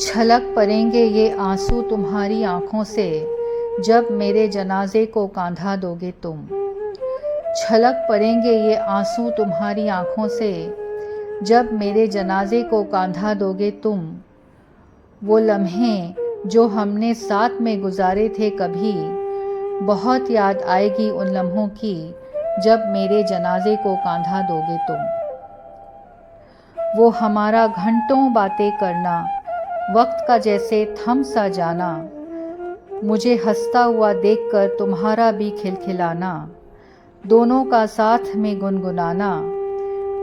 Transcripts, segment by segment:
छलक पड़ेंगे ये आंसू तुम्हारी आँखों से जब मेरे जनाजे को कांधा दोगे तुम। छलक पड़ेंगे ये आंसू तुम्हारी आँखों से जब मेरे जनाजे को कांधा दोगे तुम। वो लम्हे जो हमने साथ में गुजारे थे कभी, बहुत याद आएगी उन लम्हों की जब मेरे जनाजे को कांधा दोगे तुम। वो हमारा घंटों बातें करना, वक्त का जैसे थम सा जाना, मुझे हंसता हुआ देखकर तुम्हारा भी खिलखिलाना, दोनों का साथ में गुनगुनाना,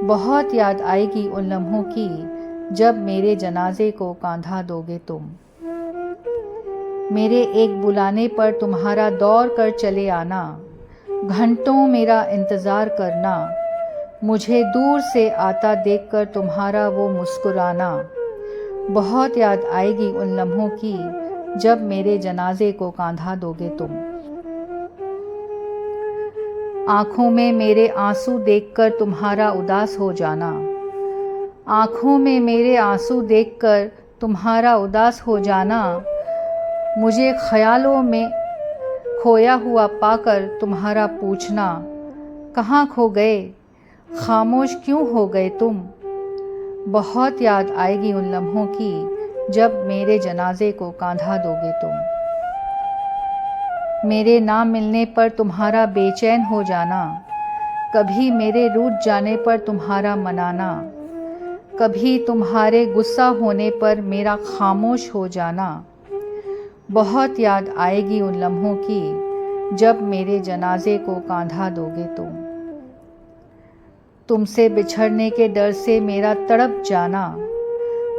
बहुत याद आएगी उन लम्हों की जब मेरे जनाजे को कांधा दोगे तुम। मेरे एक बुलाने पर तुम्हारा दौड़ कर चले आना, घंटों मेरा इंतज़ार करना, मुझे दूर से आता देखकर तुम्हारा वो मुस्कुराना, बहुत याद आएगी उन लम्हों की जब मेरे जनाजे को कांधा दोगे तुम। आँखों में मेरे आंसू देखकर तुम्हारा उदास हो जाना, आँखों में मेरे आंसू देखकर तुम्हारा उदास हो जाना, मुझे ख्यालों में खोया हुआ पाकर तुम्हारा पूछना, कहाँ खो गए, खामोश क्यों हो गए तुम। बहुत याद आएगी उन लम्हों की जब मेरे जनाजे को कांधा दोगे तुम। मेरे ना मिलने पर तुम्हारा बेचैन हो जाना, कभी मेरे रूठ जाने पर तुम्हारा मनाना, कभी तुम्हारे गुस्सा होने पर मेरा खामोश हो जाना, बहुत याद आएगी उन लम्हों की जब मेरे जनाजे को कांधा दोगे तुम। तुमसे बिछड़ने के डर से मेरा तड़प जाना,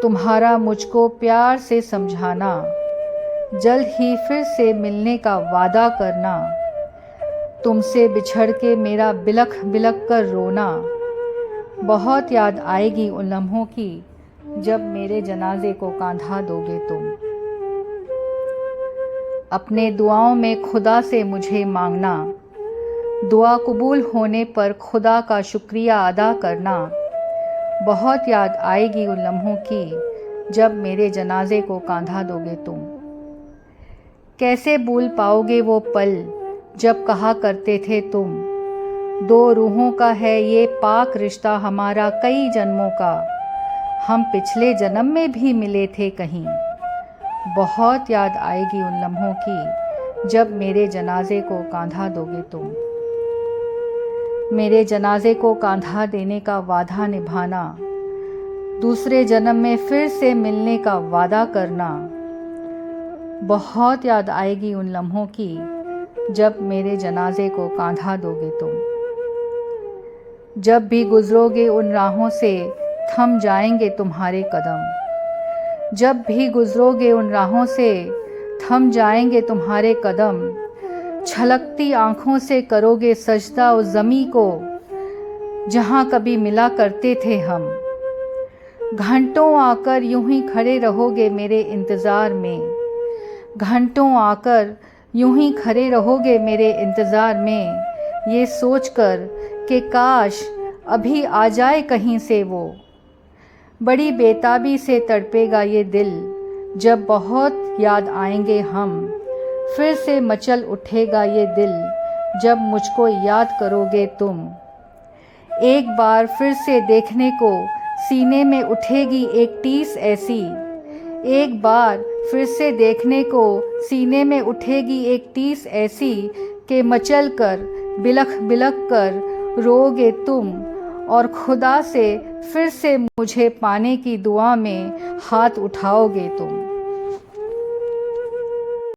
तुम्हारा मुझको प्यार से समझाना, जल्द ही फिर से मिलने का वादा करना, तुमसे बिछड़ के मेरा बिलख बिलख कर रोना, बहुत याद आएगी उन लम्हों की जब मेरे जनाजे को कांधा दोगे तुम। अपने दुआओं में खुदा से मुझे मांगना, दुआ कबूल होने पर खुदा का शुक्रिया अदा करना, बहुत याद आएगी उन लम्हों की जब मेरे जनाजे को कांधा दोगे तुम। कैसे भूल पाओगे वो पल जब कहा करते थे तुम, दो रूहों का है ये पाक रिश्ता हमारा कई जन्मों का, हम पिछले जन्म में भी मिले थे कहीं। बहुत याद आएगी उन लम्हों की जब मेरे जनाजे को कांधा दोगे तुम। मेरे जनाजे को कांधा देने का वादा निभाना, दूसरे जन्म में फिर से मिलने का वादा करना, बहुत याद आएगी उन लम्हों की जब मेरे जनाजे को कांधा दोगे तुम। जब भी गुजरोगे उन राहों से थम जाएंगे तुम्हारे कदम, जब भी गुजरोगे उन राहों से थम जाएंगे तुम्हारे कदम, छलकती आँखों से करोगे सजदा उस ज़मी को जहाँ कभी मिला करते थे हम। घंटों आकर यूं ही खड़े रहोगे मेरे इंतज़ार में, घंटों आकर यूं ही खड़े रहोगे मेरे इंतज़ार में, ये सोचकर कि काश अभी आ जाए कहीं से वो। बड़ी बेताबी से तड़पेगा ये दिल जब बहुत याद आएंगे हम, फिर से मचल उठेगा ये दिल जब मुझको याद करोगे तुम। एक बार फिर से देखने को सीने में उठेगी एक टीस ऐसी, एक बार फिर से देखने को सीने में उठेगी एक टीस ऐसी कि मचल कर बिलख बिलख कर रोगे तुम, और खुदा से फिर से मुझे पाने की दुआ में हाथ उठाओगे तुम।